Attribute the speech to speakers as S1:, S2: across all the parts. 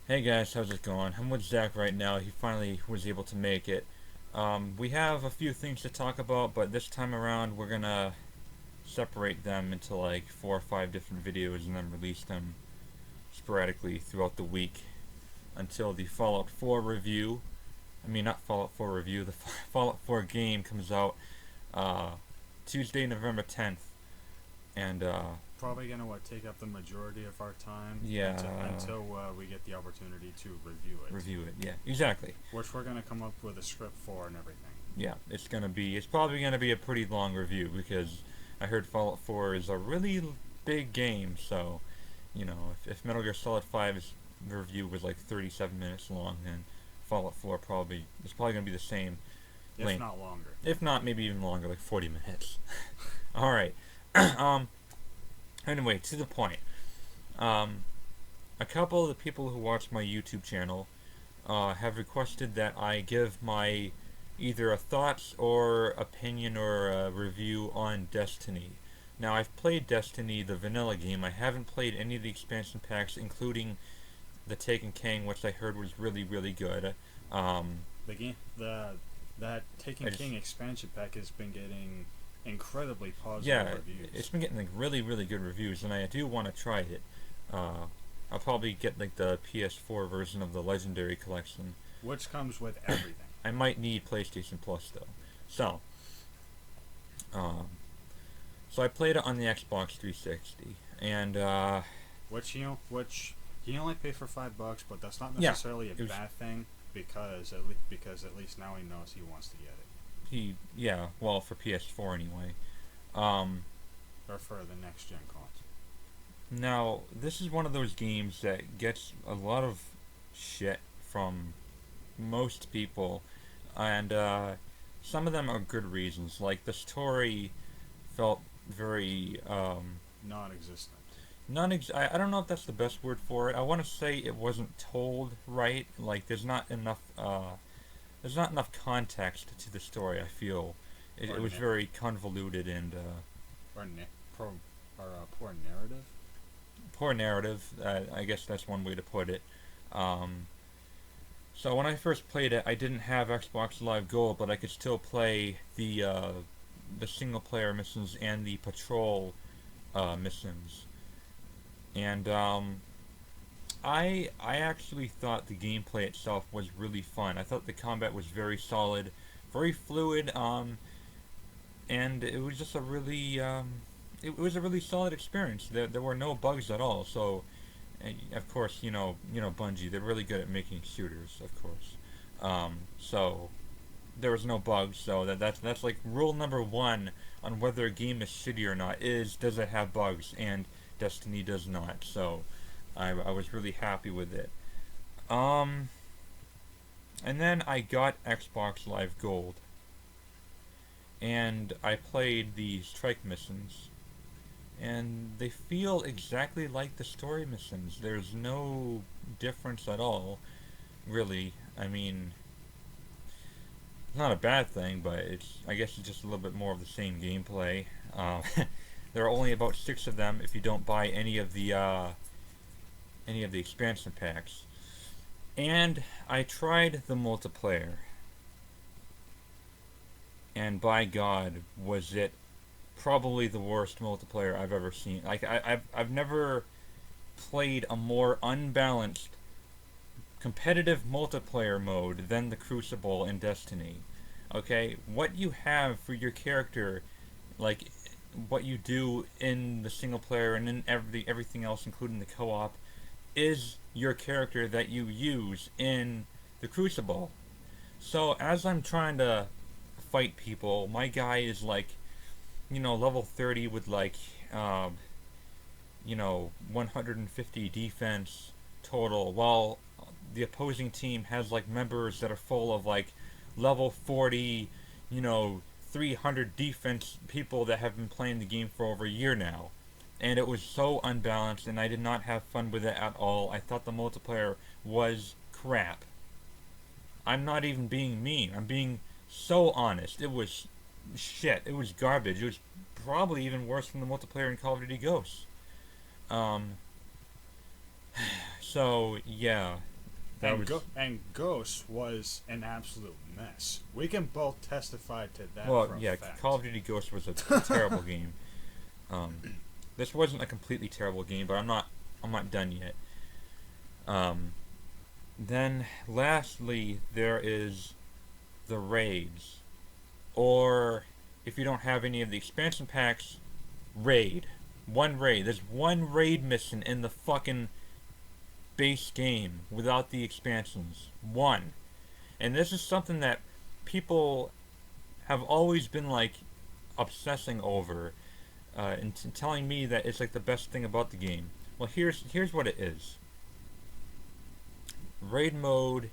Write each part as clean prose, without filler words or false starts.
S1: Hey guys, how's it going? I'm with Zach right now. He finally was able to make it. We have a few things to talk about, but this time around we're gonna separate them into like 4 or 5 different videos and then release them sporadically throughout the week until the Fallout 4 review. I mean, not Fallout 4 review, the Fallout 4 game comes out uh, Tuesday, November 10th. And
S2: Probably gonna take up the majority of our time until
S1: yeah,
S2: we get the opportunity to review it,
S1: review it. Yeah, exactly.
S2: which we're gonna come up with a script for and everything.
S1: Yeah, it's probably gonna be a pretty long review because I heard Fallout 4 is a really big game. So, if Metal Gear Solid 5's review was like 37 minutes long, then Fallout 4 probably is probably gonna be the same
S2: If
S1: length.
S2: not longer.
S1: If not, maybe even longer, like 40 minutes. All right. um. Anyway, to the point. Um. A couple of the people who watch my YouTube channel have requested that I give my either a thoughts or opinion or a review on Destiny. Now, I've played Destiny, the vanilla game. I haven't played any of the expansion packs, including the Taken King, which I heard was really, really good. Um,
S2: The game, the that Taken
S1: I just,
S2: King expansion pack has been getting incredibly positive
S1: yeah, it's
S2: reviews.
S1: been getting like really, really good reviews, and I do want to try it. Uh, I'll probably get like the PS4 version of the Legendary Collection.
S2: Which comes with everything.
S1: I might need PlayStation Plus though. So, um, so I played it on the Xbox 360, and
S2: Which he only paid for $5, but that's not
S1: yeah,
S2: necessarily a
S1: it was
S2: bad thing because at least now he knows he wants to get it,
S1: well, for PS4 anyway. Um,
S2: or for the next gen console.
S1: Now this is one of those games that gets a lot of shit from most people, and some of them are good reasons. Like the story felt very
S2: Non-existent.
S1: I don't know if that's the best word for it. I want to say it wasn't told right. Like there's not enough context to the story. I feel it
S2: or
S1: was
S2: na-
S1: very convoluted and
S2: or na- pro or poor narrative.
S1: poor narrative. I guess that's one way to put it. Um, so when I first played it, I didn't have Xbox Live Gold, but I could still play the single player missions and the patrol missions. And I actually thought the gameplay itself was really fun. I thought the combat was very solid, very fluid, and it was just a really it was a really solid experience. There were no bugs at all. So, and of course, Bungie, they're really good at making shooters, of course. So there was no bugs. So that's like rule number one on whether a game is shitty or not is does it have bugs, and Destiny does not. So I was really happy with it. Um, and then I got Xbox Live Gold, and I played the strike missions, and they feel exactly like the story missions. There's no difference at all, really. I mean, it's not a bad thing, but I guess it's just a little bit more of the same gameplay. Um, there are only about 6 of them if you don't buy any of the expansion packs. And I tried the multiplayer, and by God, was it probably the worst multiplayer I've ever seen. Like I've never played a more unbalanced competitive multiplayer mode than the Crucible in Destiny. Okay, what you have for your character, like what you do in the single player and in everything else, including the co-op, is your character that you use in the Crucible. So as I'm trying to fight people, my guy is like, level 30 with like, 150 defense total, while the opposing team has like members that are full of like level 40, 300 defense people that have been playing the game for over a year now. And it was so unbalanced, and I did not have fun with it at all. I thought the multiplayer was crap. I'm not even being mean. I'm being so honest. It was shit. It was garbage. It was probably even worse than the multiplayer in Call of Duty Ghosts. Um, so yeah, That was
S2: And Ghost was an absolute mess. We can both testify to that.
S1: well,
S2: for a
S1: yeah.
S2: fact.
S1: Call of Duty Ghost was a terrible game. Um, this wasn't a completely terrible game, but I'm not done yet. Um, then lastly, there is the raids, or if you don't have any of the expansion packs, raid. One raid. There's one raid mission in the fucking base game without the expansions. One. And this is something that people have always been like obsessing over, and telling me that it's like the best thing about the game. Well, here's what it is. Raid mode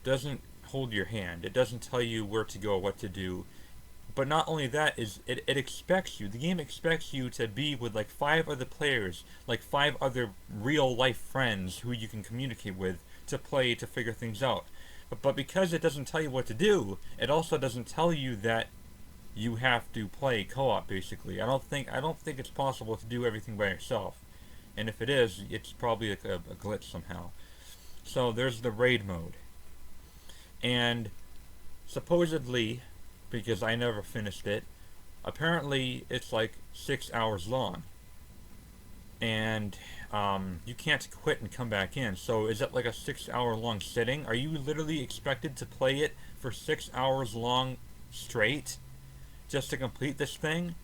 S1: doesn't hold your hand. It doesn't tell you where to go, what to do. But not only that, is it expects you. The game expects you to be with like 5 other players, like 5 other real life friends who you can communicate with to play to figure things out. But because it doesn't tell you what to do, it also doesn't tell you that you have to play co-op. Basically, I don't think it's possible to do everything by yourself. And if it is, it's probably like a glitch somehow. So there's the raid mode, and supposedly, because I never finished it, apparently it's like 6 hours long, and you can't quit and come back in. So is it like a 6 hour long sitting? Are you literally expected to play it for 6 hours long straight just to complete this thing?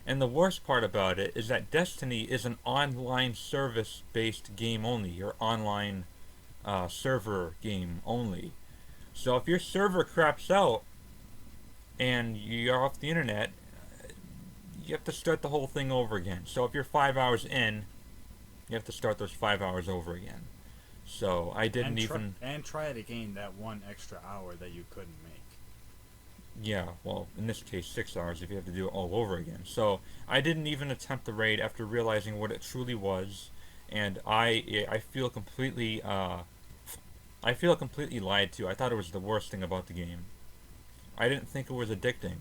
S1: And the worst part about it is that Destiny is an online service based game only, or online server game only. So if your server craps out and you're off the internet, you have to start the whole thing over again. So if you're 5 hours in, you have to start those 5 hours over again. So I didn't
S2: and try to gain that 1 extra hour that you couldn't make.
S1: Yeah, well, in this case, 6 hours if you have to do it all over again. So I didn't even attempt the raid after realizing what it truly was, and I feel completely lied to. I thought it was the worst thing about the game. I didn't think it was addicting.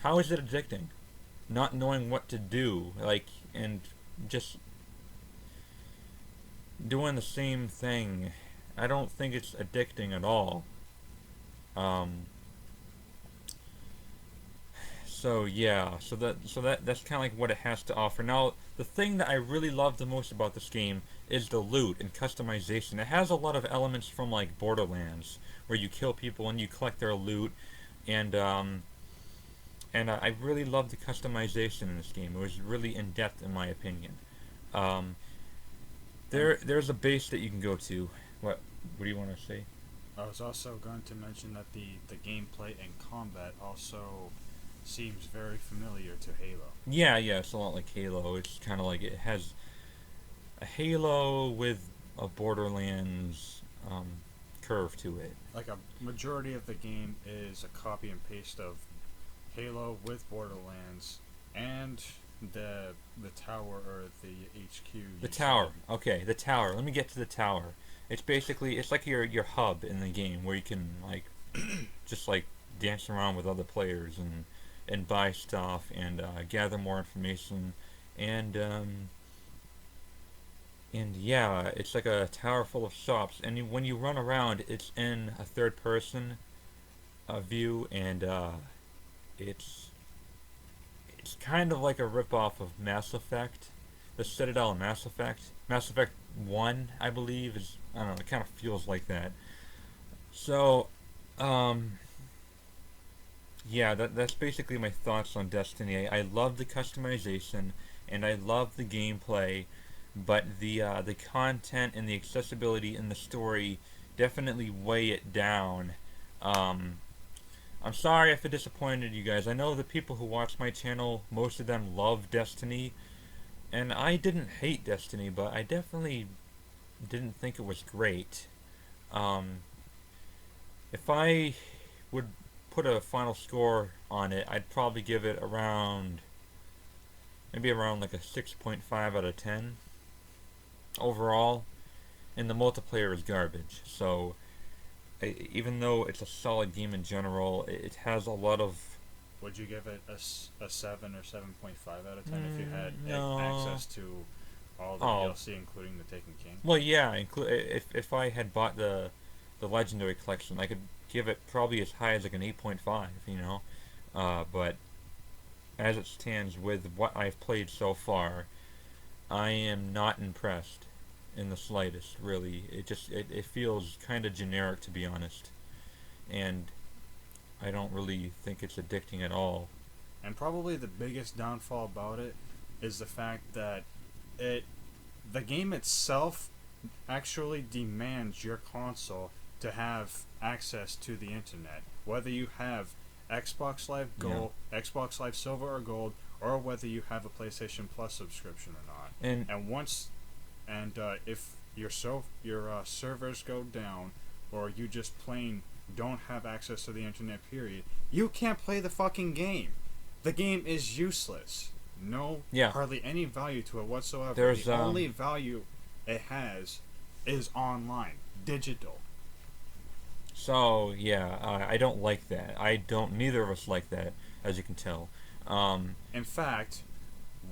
S1: How is it addicting? Not knowing what to do, like, and just doing the same thing. I don't think it's addicting at all. Um, So yeah, that's kind of like what it has to offer. Now, the thing that I really love the most about this game is the loot and customization. It has a lot of elements from like Borderlands, where you kill people and you collect their loot, and I really love the customization in this game. It was really in depth, in my opinion. Um, there's a base that you can go to. What do you want to say?
S2: I was also going to mention that the gameplay and combat also seems very familiar to Halo.
S1: Yeah, it's a lot like Halo. It's kind of like it has a Halo with a Borderlands curve to it.
S2: Like a majority of the game is a copy and paste of Halo with Borderlands and the tower, or the HQ.
S1: The tower. Okay, the tower. Let me get to the tower. It's like your hub in the game where you can like just like dance around with other players and buy stuff and gather more information and yeah, it's like a tower full of shops, and when you run around, it's in a third person view, and it's kind of like a ripoff of Mass Effect, the Citadel in Mass Effect. Mass Effect 1, I believe, is, I don't know, it kind of feels like that. So, yeah, that's basically my thoughts on Destiny. I love the customization, and I love the gameplay, but the content and the accessibility in the story definitely weigh it down. I'm sorry if it disappointed you guys. I know the people who watch my channel, most of them love Destiny, and I didn't hate Destiny, but I definitely didn't think it was great. If I would put a final score on it, I'd probably give it maybe around like a 6.5 out of 10 overall, and the multiplayer is garbage. So even though it's a solid game in general, it has a lot of...
S2: Would you give it a 7 or 7.5 out of 10 if you had
S1: no.
S2: access to all the
S1: Oh,
S2: DLC, including the Taken King.
S1: well, yeah. If I had bought the Legendary Collection, I could give it probably as high as like an 8.5. But as it stands with what I've played so far, I am not impressed in the slightest. Really, it feels kind of generic, to be honest, and I don't really think it's addicting at all.
S2: And probably the biggest downfall about it is the fact that it the game itself actually demands your console to have access to the internet, whether you have Xbox Live Gold, Xbox Live Silver or Gold, or whether you have a PlayStation Plus subscription or not.
S1: And
S2: And once, if your servers go down, or you just plain don't have access to the internet, period, you can't play the fucking game. The game is useless. No,
S1: Yeah.
S2: hardly any value to it whatsoever.
S1: There's,
S2: the only value it has is online, digital.
S1: so yeah, I don't like that. I don't. Neither of us like that, as you can tell.
S2: In fact,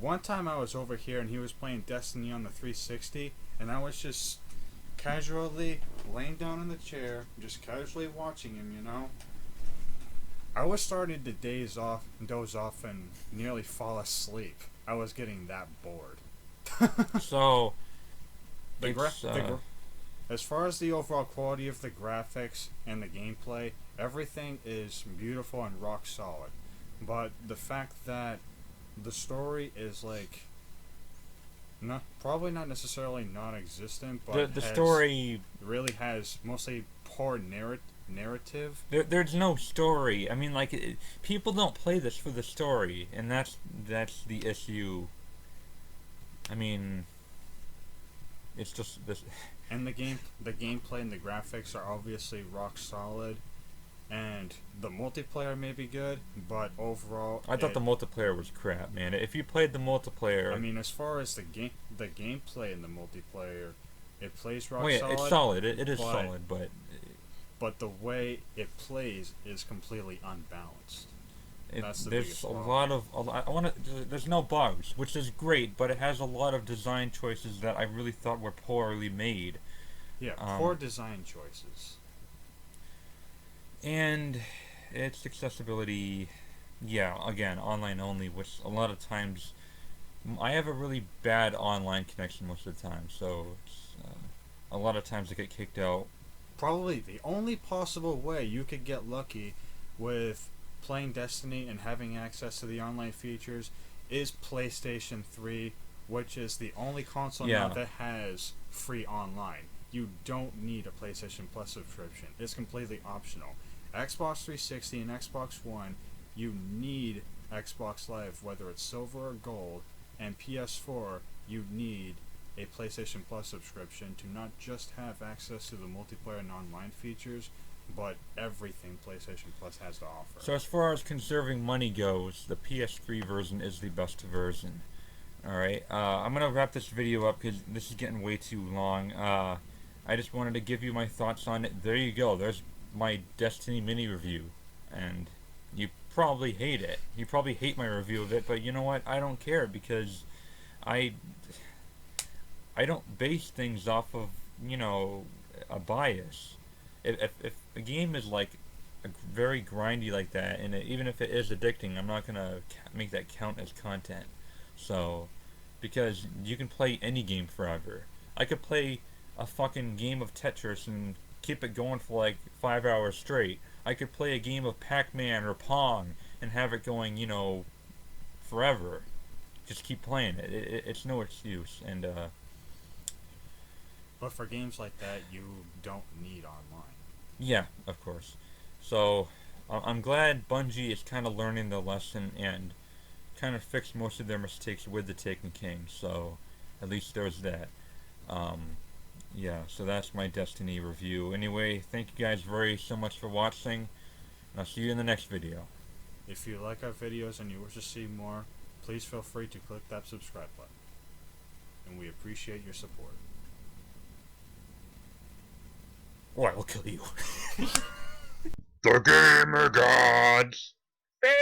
S2: one time I was over here and he was playing Destiny on the 360, and I was just casually laying down in the chair, just casually watching him, you know. I was starting to doze off, and nearly fall asleep. I was getting that bored.
S1: So
S2: The
S1: it's
S2: As far as the overall quality of the graphics and the gameplay, everything is beautiful and rock solid. But the fact that the story is like probably not necessarily non-existent, but
S1: the story.
S2: really has mostly poor narrative.
S1: There's no story. I mean, like people don't play this for the story, and that's the issue. I mean, it's just this.
S2: And the gameplay and the graphics are obviously rock solid, and the multiplayer may be good, but overall,
S1: I thought the multiplayer was crap, man. If you played the multiplayer,
S2: I mean, as far as the gameplay in the multiplayer, it plays rock
S1: well, yeah,
S2: solid.
S1: it's solid. It is
S2: but-
S1: solid,
S2: But the way it plays is completely unbalanced. That's the
S1: there's
S2: biggest
S1: a
S2: problem.
S1: lot of I want to. There's no bugs, which is great, but it has a lot of design choices that I really thought were poorly made.
S2: Yeah, poor design choices.
S1: And its accessibility, yeah, again, online only, which a lot of times I have a really bad online connection most of the time, so it's, a lot of times I get kicked out.
S2: Probably the only possible way you could get lucky with playing Destiny and having access to the online features is PlayStation 3, which is the only console now
S1: Yeah.
S2: that has free online. You don't need a PlayStation Plus subscription. It's completely optional. Xbox 360 and Xbox One, you need Xbox Live, whether it's silver or gold, and PS4, you need a PlayStation Plus subscription to not just have access to the multiplayer and online features, but everything PlayStation Plus has to offer.
S1: So as far as conserving money goes, the PS3 version is the best version. Alright, I'm going to wrap this video up because this is getting way too long. I just wanted to give you my thoughts on it. There you go. There's my Destiny mini review. And you probably hate it. You probably hate my review of it, but you know what? I don't care because I don't base things off of, a bias. If a game is like very grindy like that, and even if it is addicting, I'm not gonna make that count as content. So, because you can play any game forever. I could play a fucking game of Tetris and keep it going for like 5 hours straight. I could play a game of Pac-Man or Pong and have it going, forever. Just keep playing it. It's no excuse. And
S2: But for games like that, you don't need online.
S1: yeah, of course. So I'm glad Bungie is kind of learning the lesson and kind of fixed most of their mistakes with the Taken King. So at least there's that. Yeah, so that's my Destiny review. Anyway, thank you guys so much for watching. And I'll see you in the next video.
S2: If you like our videos and you wish to see more, please feel free to click that subscribe button. And we appreciate your support.
S1: Or I'll kill you.
S3: The Gamer Gods!
S1: Bam!